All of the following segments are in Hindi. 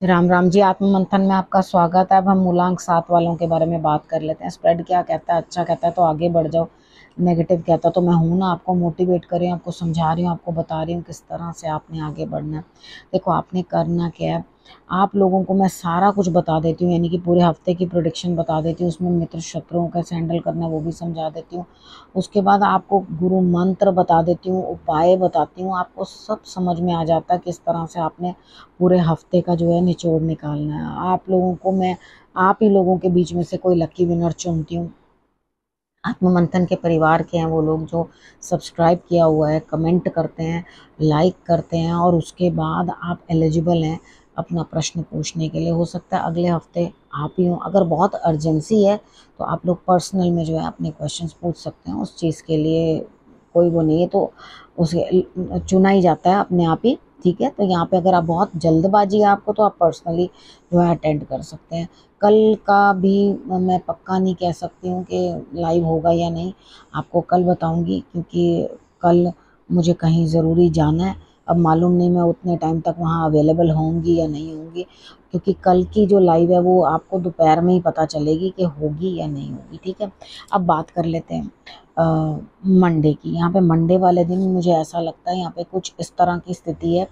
राम राम जी। आत्म मंथन में आपका स्वागत है। अब हम मूलांक 7 वालों के बारे में बात कर लेते हैं। स्प्रेड क्या कहता है? अच्छा कहता है तो आगे बढ़ जाओ, नेगेटिव कहता है तो मैं हूं ना, आपको मोटिवेट कर रही हूँ, आपको समझा रही हूँ, आपको बता रही हूँ किस तरह से आपने आगे बढ़ना है। देखो आपने करना क्या है, आप लोगों को मैं सारा कुछ बता देती हूँ, यानी कि पूरे हफ्ते की प्रोडिक्शन बता देती हूँ, उसमें मित्र शत्रुओं कैसे हैंडल करना है वो भी समझा देती हूँ। उसके बाद आपको गुरु मंत्र बता देती हूँ, उपाय बताती हूँ, आपको सब समझ में आ जाता है किस तरह से आपने पूरे हफ्ते का जो है निचोड़ निकालना है। आप लोगों को मैं आप ही लोगों के बीच में से कोई लकी विनर चुनती हूँ। आत्म मंथन के परिवार के हैं वो लोग जो सब्सक्राइब किया हुआ है, कमेंट करते हैं, लाइक करते हैं, और उसके बाद आप एलिजिबल हैं अपना प्रश्न पूछने के लिए। हो सकता है अगले हफ्ते आप ही हो। अगर बहुत अर्जेंसी है तो आप लोग पर्सनल में जो है अपने क्वेश्चंस पूछ सकते हैं। उस चीज़ के लिए कोई वो नहीं है, तो उसे चुना ही जाता है अपने आप ही। ठीक है, तो यहाँ पे अगर आप बहुत जल्दबाजी है आपको, तो आप पर्सनली जो है अटेंड कर सकते हैं। कल का भी मैं पक्का नहीं कह सकती हूँ कि लाइव होगा या नहीं, आपको कल बताऊंगी, क्योंकि कल मुझे कहीं ज़रूरी जाना है। अब मालूम नहीं मैं उतने टाइम तक वहाँ अवेलेबल होंगी या नहीं होंगी, क्योंकि कल की जो लाइव है वो आपको दोपहर में ही पता चलेगी कि होगी या नहीं होगी। ठीक है, अब बात कर लेते हैं मंडे की। यहाँ पे मंडे वाले दिन मुझे ऐसा लगता है यहाँ पे कुछ इस तरह की स्थिति है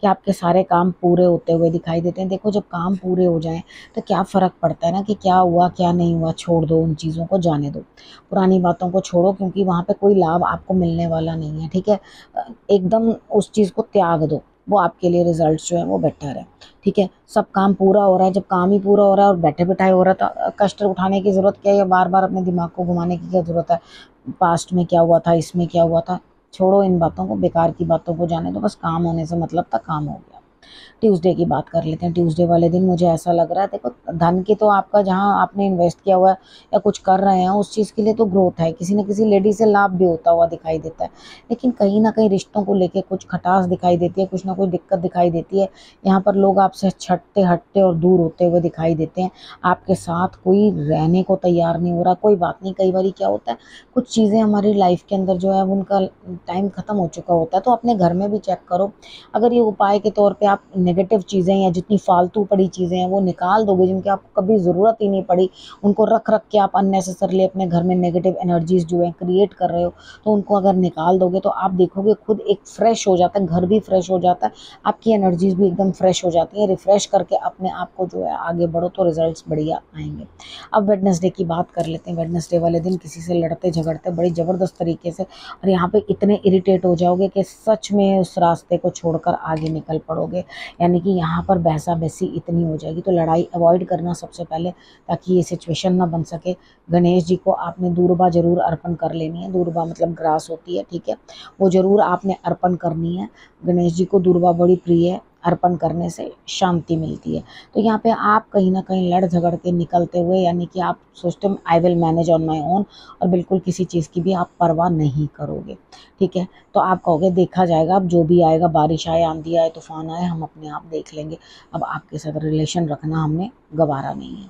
कि आपके सारे काम पूरे होते हुए दिखाई देते हैं। देखो जब काम पूरे हो जाएं तो क्या फ़र्क पड़ता है ना कि क्या हुआ क्या नहीं हुआ, छोड़ दो उन चीज़ों को, जाने दो, पुरानी बातों को छोड़ो, क्योंकि वहाँ पे कोई लाभ आपको मिलने वाला नहीं है। ठीक है, एकदम उस चीज़ को त्याग दो, वो आपके लिए रिजल्ट्स जो है वो बेटर है। ठीक है, सब काम पूरा हो रहा है, जब काम ही पूरा हो रहा है और बैठे बिठाए हो रहा था, कष्ट उठाने की ज़रूरत क्या है, या बार बार अपने दिमाग को घुमाने की क्या ज़रूरत है? पास्ट में क्या हुआ था, इसमें क्या हुआ था, छोड़ो इन बातों को, बेकार की बातों को जाने दो, बस काम होने से मतलब था, काम हो गया। ट्यूसडे की बात कर लेते हैं। ट्यूसडे वाले दिन मुझे ऐसा लग रहा है, देखो धन की तो आपका जहाँ आपने इन्वेस्ट किया हुआ है या कुछ कर रहे हैं उस चीज़ के लिए तो ग्रोथ है, किसी न किसी लेडी से लाभ भी होता हुआ दिखाई देता है। लेकिन कहीं ना कहीं रिश्तों को लेके कुछ खटास दिखाई देती है, कुछ ना कुछ दिक्कत दिखाई देती है। यहाँ पर लोग आपसे छटते हटते और दूर होते हुए दिखाई देते हैं। आपके साथ कोई रहने को तैयार नहीं हो रहा। कोई बात नहीं, कई बार क्या होता है, कुछ चीज़ें हमारी लाइफ के अंदर जो है उनका टाइम ख़त्म हो चुका होता है, तो अपने घर में भी चेक करो। अगर ये उपाय के तौर पे आप नेगेटिव चीज़ें या जितनी फालतू पड़ी चीज़ें हैं वो निकाल दोगे, जिनकी आपको कभी ज़रूरत ही नहीं पड़ी, उनको रख रख के आप अननेसेसरली अपने घर में नेगेटिव एनर्जीज जो है क्रिएट कर रहे हो, तो उनको अगर निकाल दोगे तो आप देखोगे खुद एक फ्रेश हो जाता है, घर भी फ्रेश हो जाता है, आपकी एनर्जीज भी एकदम फ्रेश हो जाती है। रिफ्रेश करके अपने आप को जो है आगे बढ़ो तो रिजल्ट्स बढ़िया आएंगे। अब वेडनेसडे की बात कर लेते हैं। वेडनेसडे वाले दिन किसी से लड़ते झगड़ते बड़ी ज़बरदस्त तरीके से, और यहाँ पे इतने इरिटेट हो जाओगे कि सच में उस रास्ते को छोड़कर आगे निकल पड़ोगे। यानी कि यहाँ पर बहसा बहसी इतनी हो जाएगी, तो लड़ाई अवॉइड करना सबसे पहले, ताकि ये सिचुएशन ना बन सके। गणेश जी को आपने दूर्बा जरूर अर्पण कर लेनी है। दूर्बा मतलब ग्रास होती है, ठीक है, वो जरूर आपने अर्पण करनी है। गणेश जी को दूर्बा बड़ी प्रिय है, अर्पण करने से शांति मिलती है। तो यहाँ पे आप कहीं ना कहीं लड़ झगड़ के निकलते हुए, यानी कि आप सोचते हो I will manage on my own, और बिल्कुल किसी चीज़ की भी आप परवाह नहीं करोगे। ठीक है, तो आप कहोगे देखा जाएगा, अब जो भी आएगा, बारिश आए, आंधी आए, तूफान आए, हम अपने आप देख लेंगे। अब आपके साथ रिलेशन रखना हमने गवारा नहीं है।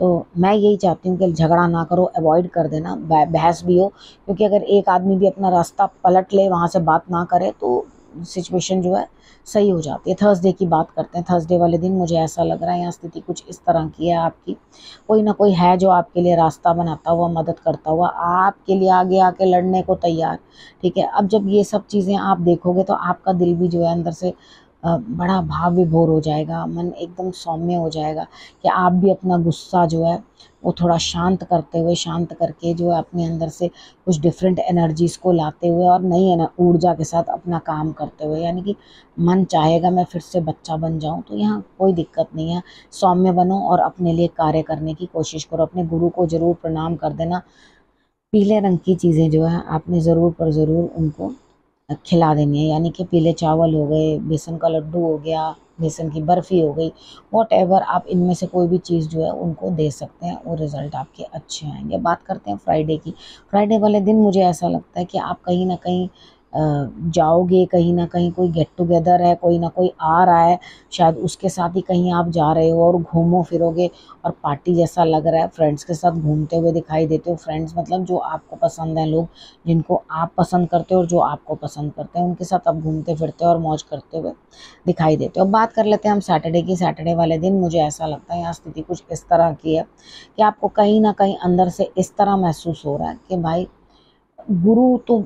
तो मैं यही चाहती हूँ कि झगड़ा ना करो, अवॉइड कर देना, बहस भी हो, क्योंकि अगर एक आदमी भी अपना रास्ता पलट ले, वहाँ से बात ना करे, तो सिचुएशन जो है सही हो जाती है। थर्सडे की बात करते हैं। थर्सडे वाले दिन मुझे ऐसा लग रहा है यहाँ स्थिति कुछ इस तरह की है आपकी, कोई ना कोई है जो आपके लिए रास्ता बनाता हुआ, मदद करता हुआ, आपके लिए आगे आके लड़ने को तैयार। ठीक है, अब जब ये सब चीज़ें आप देखोगे तो आपका दिल भी जो है अंदर से बड़ा भाव विभोर हो जाएगा, मन एकदम सौम्य हो जाएगा, कि आप भी अपना गुस्सा जो है वो थोड़ा शांत करते हुए, शांत करके जो है अपने अंदर से कुछ डिफरेंट एनर्जीज़ को लाते हुए और नई ऊर्जा के साथ अपना काम करते हुए, यानी कि मन चाहेगा मैं फिर से बच्चा बन जाऊं, तो यहाँ कोई दिक्कत नहीं है। सौम्य बनो और अपने लिए कार्य करने की कोशिश करो। अपने गुरु को ज़रूर प्रणाम कर देना। पीले रंग की चीज़ें जो है आपने ज़रूर पर ज़रूर उनको खिला देनी है, यानी कि पीले चावल हो गए, बेसन का लड्डू हो गया, बेसन की बर्फ़ी हो गई, व्हाटएवर, आप इनमें से कोई भी चीज़ जो है उनको दे सकते हैं, वो रिज़ल्ट आपके अच्छे आएंगे। बात करते हैं फ्राइडे की। फ्राइडे वाले दिन मुझे ऐसा लगता है कि आप कहीं ना कहीं जाओगे कहीं ना कहीं, कोई गेट टुगेदर है, कोई ना कोई आ रहा है, शायद उसके साथ ही कहीं आप जा रहे हो और घूमो फिरोगे और पार्टी जैसा लग रहा है, फ्रेंड्स के साथ घूमते हुए दिखाई देते हो। फ्रेंड्स मतलब जो आपको पसंद है, लोग जिनको आप पसंद करते हो और जो आपको पसंद करते हैं, उनके साथ आप घूमते फिरते हो और मौज करते हुए दिखाई देते हो। अब बात कर लेते हैं हम सैटरडे की। सैटरडे वाले दिन मुझे ऐसा लगता है यहाँ स्थिति कुछ इस तरह की है कि आपको कहीं ना कहीं अंदर से इस तरह महसूस हो रहा है कि भाई गुरु तो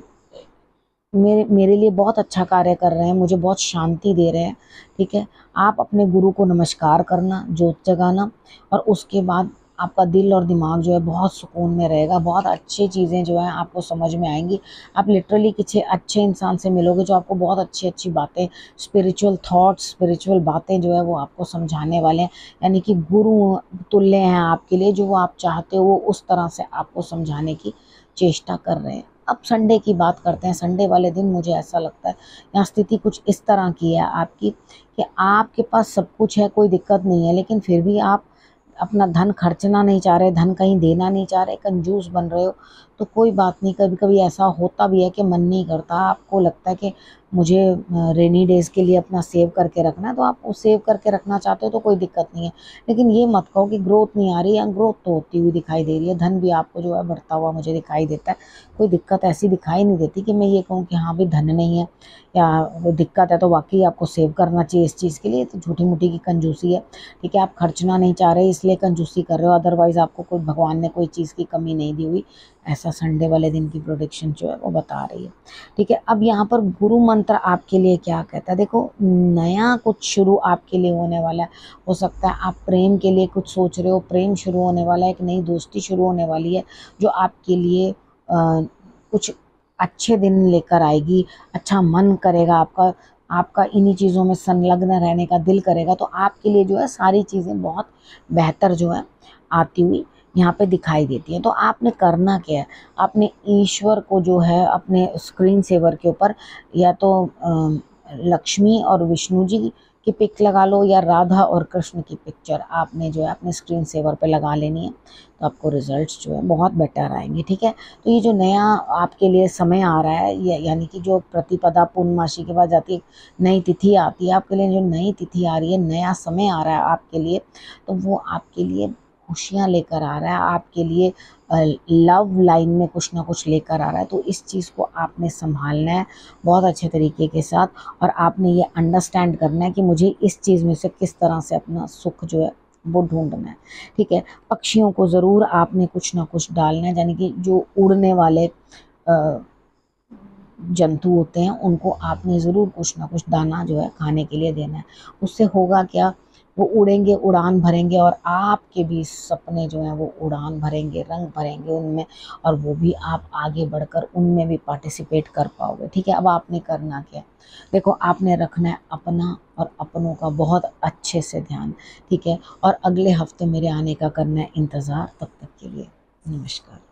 मेरे लिए बहुत अच्छा कार्य कर रहे हैं, मुझे बहुत शांति दे रहे हैं। ठीक है, आप अपने गुरु को नमस्कार करना, जोत जगाना, और उसके बाद आपका दिल और दिमाग जो है बहुत सुकून में रहेगा, बहुत अच्छी चीज़ें जो हैं आपको समझ में आएंगी। आप लिटरली किसी अच्छे इंसान से मिलोगे जो आपको बहुत अच्छी अच्छी बातें, स्पिरिचुअल थॉट्स, स्पिरिचुअल बातें जो है वो आपको समझाने वाले हैं। यानी कि गुरु तुल्य हैं आपके लिए, जो वो आप चाहते हो वो उस तरह से आपको समझाने की चेष्टा कर रहे हैं। अब संडे की बात करते हैं। संडे वाले दिन मुझे ऐसा लगता है यहाँ स्थिति कुछ इस तरह की है आपकी कि आपके पास सब कुछ है, कोई दिक्कत नहीं है, लेकिन फिर भी आप अपना धन खर्चना नहीं चाह रहे, धन कहीं देना नहीं चाह रहे, कंजूस बन रहे हो। तो कोई बात नहीं, कभी कभी ऐसा होता भी है कि मन नहीं करता, आपको लगता है कि मुझे रेनी डेज़ के लिए अपना सेव करके रखना है, तो आप सेव करके रखना चाहते हो तो कोई दिक्कत नहीं है। लेकिन ये मत कहो कि ग्रोथ नहीं आ रही है, ग्रोथ तो होती हुई दिखाई दे रही है, धन भी आपको जो है बढ़ता हुआ मुझे दिखाई देता है। कोई दिक्कत ऐसी दिखाई नहीं देती कि मैं ये कहूँ कि हाँ भाई धन नहीं है या वो दिक्कत है तो वाकई आपको सेव करना चाहिए इस चीज़ के लिए, तो झूठी मूठी की कंजूसी है। ठीक है, आप खर्चना नहीं चाह रहे इसलिए कंजूसी कर रहे हो, अदरवाइज़ आपको कोई भगवान ने कोई चीज़ की कमी नहीं दी हुई, ऐसा संडे वाले दिन की प्रोडिक्शन जो है वो बता रही है। ठीक है, अब यहाँ पर गुरु मंत्र आपके लिए क्या कहता है। देखो, नया कुछ शुरू आपके लिए होने वाला है। हो सकता है आप प्रेम के लिए कुछ सोच रहे हो, प्रेम शुरू होने वाला है, एक नई दोस्ती शुरू होने वाली है जो आपके लिए कुछ अच्छे दिन लेकर आएगी। अच्छा मन करेगा आपका, आपका इन्हीं चीज़ों में संलग्न रहने का दिल करेगा, तो आपके लिए जो है सारी चीज़ें बहुत बेहतर जो है आती हुई यहाँ पे दिखाई देती हैं। तो आपने करना क्या है, आपने ईश्वर को जो है अपने स्क्रीन सेवर के ऊपर या तो लक्ष्मी और विष्णु जी की पिक लगा लो या राधा और कृष्ण की पिक्चर आपने जो है अपने स्क्रीन सेवर पे लगा लेनी है, तो आपको रिजल्ट्स जो है बहुत बेटर आएंगे। ठीक है, तो ये जो नया आपके लिए समय आ रहा है, ये यानी कि जो प्रतिपदा पूर्णमासी के बाद जाती है नई तिथि आती है, आपके लिए जो नई तिथि आ रही है, नया समय आ रहा है आपके लिए, तो वो आपके लिए खुशियाँ लेकर आ रहा है, आपके लिए लव लाइन में कुछ ना कुछ लेकर आ रहा है। तो इस चीज़ को आपने संभालना है बहुत अच्छे तरीके के साथ, और आपने ये अंडरस्टैंड करना है कि मुझे इस चीज़ में से किस तरह से अपना सुख जो है वो ढूंढना है। ठीक है, पक्षियों को ज़रूर आपने कुछ ना कुछ डालना है, यानी कि जो उड़ने वाले जंतु होते हैं उनको आपने ज़रूर कुछ ना कुछ दाना जो है खाने के लिए देना है। उससे होगा क्या, वो उड़ेंगे, उड़ान भरेंगे, और आपके भी सपने जो हैं वो उड़ान भरेंगे, रंग भरेंगे उनमें, और वो भी आप आगे बढ़कर उनमें भी पार्टिसिपेट कर पाओगे। ठीक है, अब आपने करना क्या, देखो आपने रखना है अपना और अपनों का बहुत अच्छे से ध्यान। ठीक है, और अगले हफ्ते मेरे आने का करना है इंतज़ार। तब तक के लिए नमस्कार।